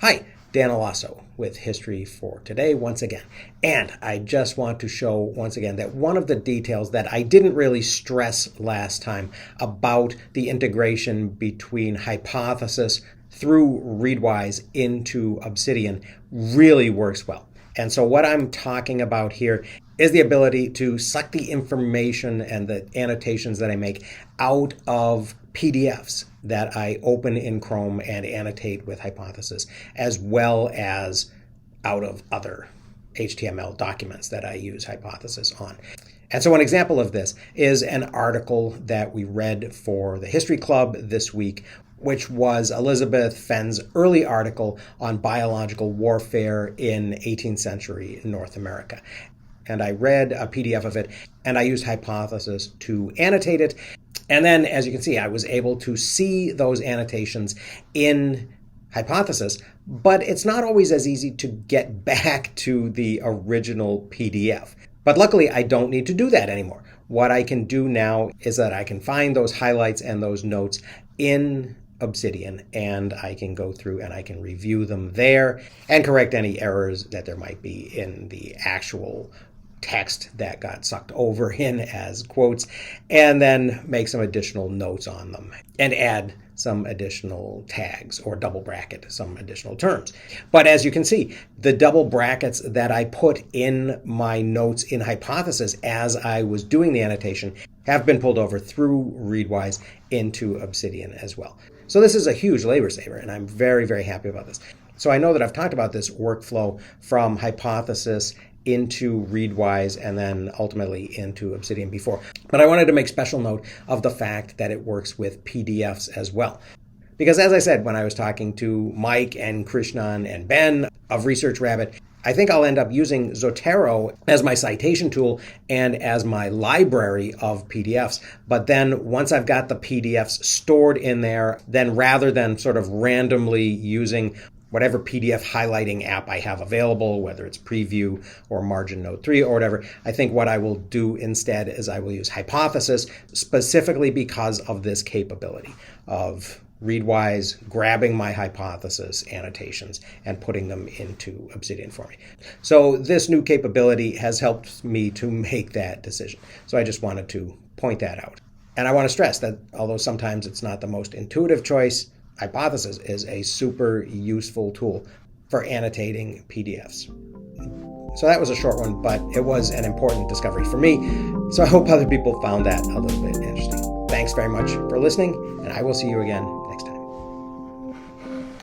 Hi, Dan Alasso with History for Today once again. And I just want to show once again that one of the details that I didn't really stress last time about the integration between Hypothesis through Readwise into Obsidian really works well. And so what I'm talking about here is the ability to suck the information and the annotations that I make out of PDFs that I open in Chrome and annotate with Hypothesis, as well as out of other HTML documents that I use Hypothesis on. And so an example of this is an article that we read for the History Club this week, which was Elizabeth Fenn's early article on biological warfare in 18th century North America. And I read a PDF of it, and I used Hypothesis to annotate it. And then, as you can see, I was able to see those annotations in Hypothesis, but it's not always as easy to get back to the original PDF. But luckily, I don't need to do that anymore. What I can do now is that I can find those highlights and those notes in Obsidian, and I can go through and I can review them there and correct any errors that there might be in the actual text that got sucked over in as quotes, and then make some additional notes on them and add some additional tags or double bracket some additional terms. But as you can see, the double brackets that I put in my notes in Hypothesis as I was doing the annotation have been pulled over through Readwise into Obsidian as well. So this is a huge labor saver, and I'm very, very happy about this. So I know that I've talked about this workflow from Hypothesis into Readwise and then ultimately into Obsidian before. But I wanted to make special note of the fact that it works with PDFs as well. Because as I said, when I was talking to Mike and Krishnan and Ben of Research Rabbit, I think I'll end up using Zotero as my citation tool and as my library of PDFs. But then once I've got the PDFs stored in there, then rather than sort of randomly using whatever PDF highlighting app I have available, whether it's Preview or Margin Note 3 or whatever, I think what I will do instead is I will use Hypothesis specifically because of this capability of Readwise grabbing my Hypothesis annotations and putting them into Obsidian for me. So this new capability has helped me to make that decision. So I just wanted to point that out. And I want to stress that although sometimes it's not the most intuitive choice, Hypothesis is a super useful tool for annotating PDFs. So that was a short one, but it was an important discovery for me. So I hope other people found that a little bit interesting. Thanks very much for listening, and I will see you again